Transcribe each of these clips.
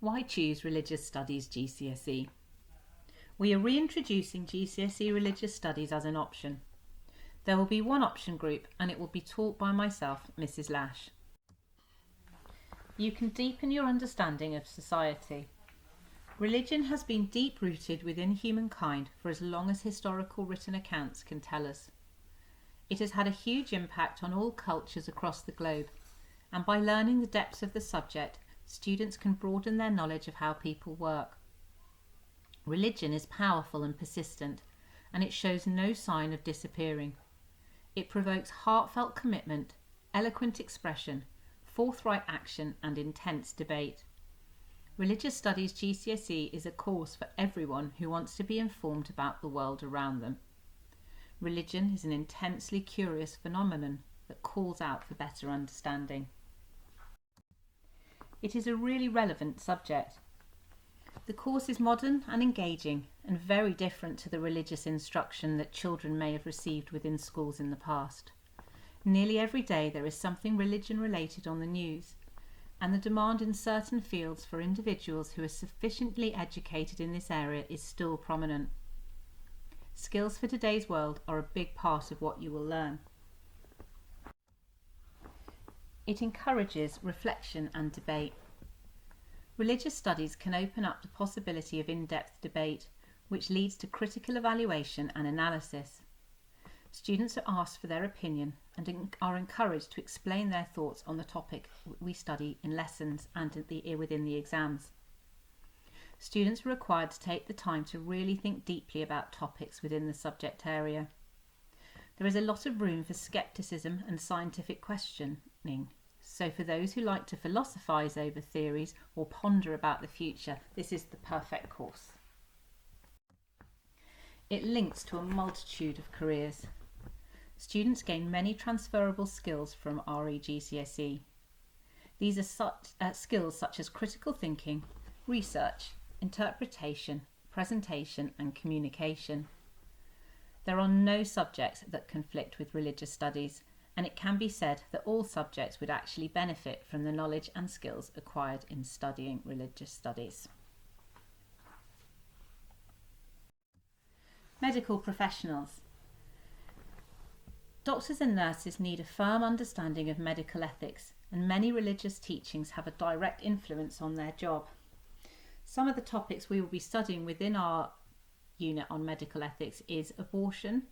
Why choose Religious Studies GCSE? We are reintroducing GCSE Religious Studies as an option. There will be one option group and it will be taught by myself, Mrs. Lash. You can deepen your understanding of society. Religion has been deep-rooted within humankind for as long as historical written accounts can tell us. It has had a huge impact on all cultures across the globe, and by learning the depths of the subject, students can broaden their knowledge of how people work. Religion is powerful and persistent, and it shows no sign of disappearing. It provokes heartfelt commitment, eloquent expression, forthright action, and intense debate. Religious Studies GCSE is a course for everyone who wants to be informed about the world around them. Religion is an intensely curious phenomenon that calls out for better understanding. It is a really relevant subject. The course is modern and engaging and very different to the religious instruction that children may have received within schools in the past. Nearly every day there is something religion related on the news, and the demand in certain fields for individuals who are sufficiently educated in this area is still prominent. Skills for today's world are a big part of what you will learn. It encourages reflection and debate. Religious studies can open up the possibility of in-depth debate, which leads to critical evaluation and analysis. Students are asked for their opinion and are encouraged to explain their thoughts on the topic we study in lessons and within the exams. Students are required to take the time to really think deeply about topics within the subject area. There is a lot of room for skepticism and scientific questioning. So for those who like to philosophise over theories or ponder about the future, this is the perfect course. It links to a multitude of careers. Students gain many transferable skills from RE GCSE. These are skills such as critical thinking, research, interpretation, presentation and communication. There are no subjects that conflict with religious studies, and it can be said that all subjects would actually benefit from the knowledge and skills acquired in studying religious studies. Medical professionals. Doctors and nurses need a firm understanding of medical ethics, and many religious teachings have a direct influence on their job. Some of the topics we will be studying within our unit on medical ethics is abortion,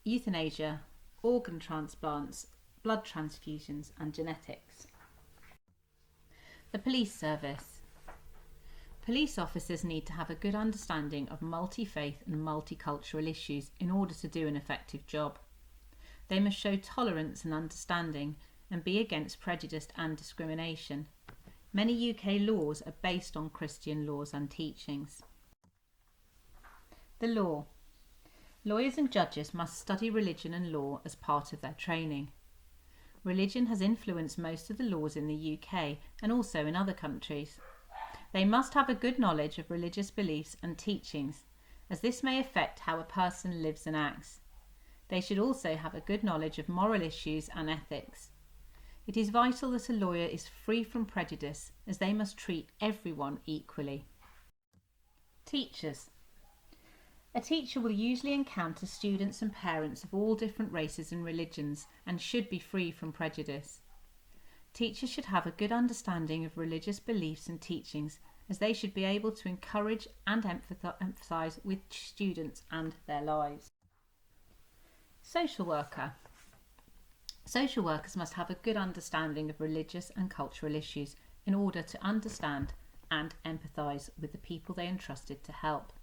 euthanasia, organ transplants, blood transfusions and genetics. The police service. Police officers need to have a good understanding of multi-faith and multicultural issues in order to do an effective job. They must show tolerance and understanding and be against prejudice and discrimination. Many UK laws are based on Christian laws and teachings. The law. Lawyers and judges must study religion and law as part of their training. Religion has influenced most of the laws in the UK and also in other countries. They must have a good knowledge of religious beliefs and teachings, as this may affect how a person lives and acts. They should also have a good knowledge of moral issues and ethics. It is vital that a lawyer is free from prejudice, as they must treat everyone equally. Teachers. A teacher will usually encounter students and parents of all different races and religions and should be free from prejudice. Teachers should have a good understanding of religious beliefs and teachings, as they should be able to encourage and empathise with students and their lives. Social worker. Social workers must have a good understanding of religious and cultural issues in order to understand and empathise with the people they are entrusted to help.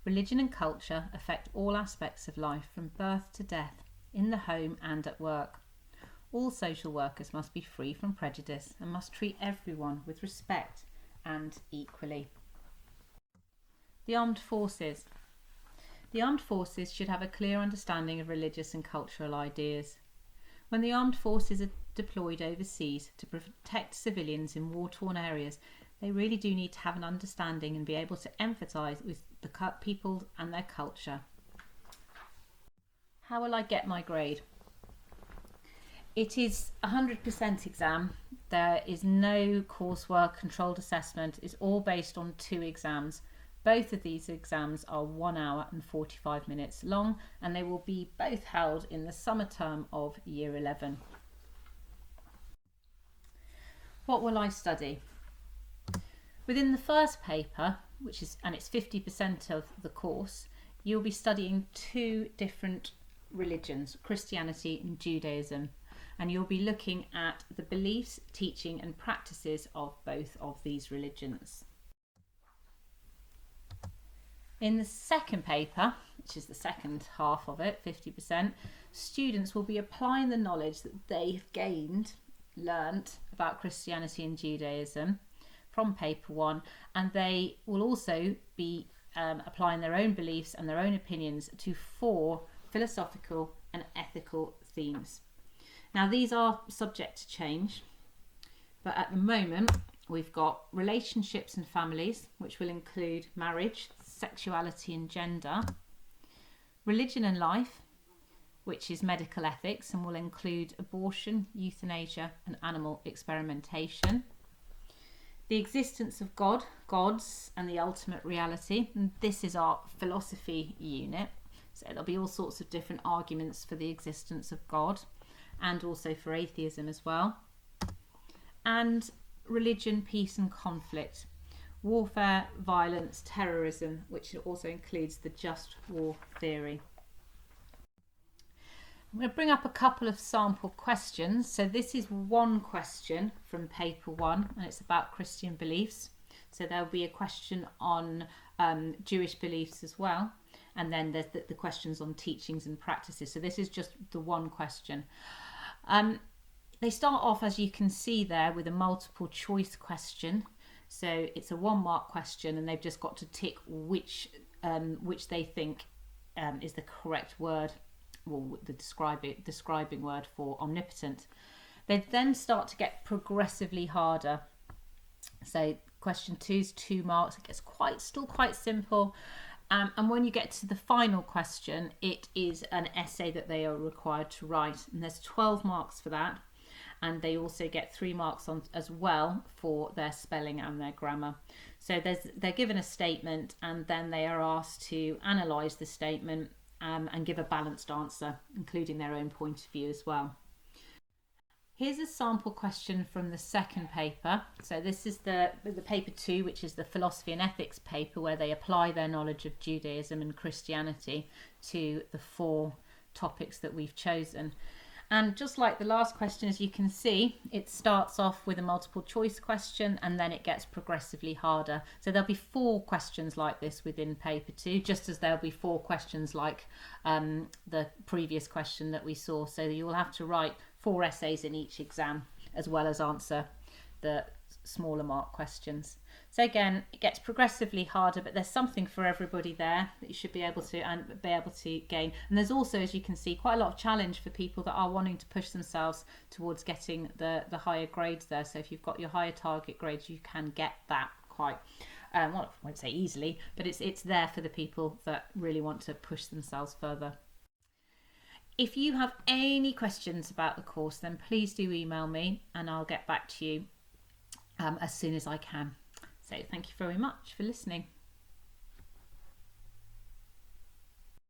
Religion and culture affect all aspects of life from birth to death, in the home and at work. All social workers must be free from prejudice and must treat everyone with respect and equally. The Armed Forces. The Armed Forces should have a clear understanding of religious and cultural ideas. When the Armed Forces are deployed overseas to protect civilians in war-torn areas, they really do need to have an understanding and be able to empathise with the people and their culture. How will I get my grade? It is a 100% exam. there is no coursework controlled assessment. It's all based on 2 exams. Both of these exams are 1 hour and 45 minutes long, and they will be both held in the summer term of Year 11. What will I study? Within the first paper, and it's 50% of the course, you'll be studying 2 different religions, Christianity and Judaism, and you'll be looking at the beliefs, teaching and practices of both of these religions. In the second paper, which is the second half of it, 50%, students will be applying the knowledge that they've learnt about Christianity and Judaism from paper 1, and they will also be applying their own beliefs and their own opinions to 4 philosophical and ethical themes. Now, these are subject to change, but at the moment we've got relationships and families, which will include marriage, sexuality and gender, religion and life, which is medical ethics and will include abortion, euthanasia and animal experimentation, the existence of God, gods and the ultimate reality, and this is our philosophy unit. So there'll be all sorts of different arguments for the existence of God and also for atheism as well. And religion, peace and conflict, warfare, violence, terrorism, which also includes the just war theory. I'm going to bring up a couple of sample questions. So this is one question from paper 1 and it's about Christian beliefs. So there'll be a question on Jewish beliefs as well. And then there's the questions on teachings and practices. So this is just the one question. They start off, as you can see there, with a multiple choice question. So it's a 1-mark question and they've just got to tick which they think is the correct word, or the describing word for omnipotent. They then start to get progressively harder. So question 2 is 2 marks. It gets still quite simple. And when you get to the final question, it is an essay that they are required to write. And there's 12 marks for that. And they also get 3 marks on as well for their spelling and their grammar. So they're given a statement and then they are asked to analyse the statement and give a balanced answer, including their own point of view as well. Here's a sample question from the second paper. So this is the paper 2, which is the philosophy and ethics paper, where they apply their knowledge of Judaism and Christianity to the 4 topics that we've chosen. And just like the last question, as you can see, it starts off with a multiple choice question and then it gets progressively harder. So there'll be 4 questions like this within paper 2, just as there'll be 4 questions like the previous question that we saw. So you'll have to write 4 essays in each exam, as well as answer the smaller mark questions. So again, it gets progressively harder, but there's something for everybody there that you should be able to gain. And there's also, as you can see, quite a lot of challenge for people that are wanting to push themselves towards getting the higher grades there. So if you've got your higher target grades, you can get that quite, well, I won't say easily, but it's there for the people that really want to push themselves further. If you have any questions about the course, then please do email me and I'll get back to you as soon as I can. So thank you very much for listening.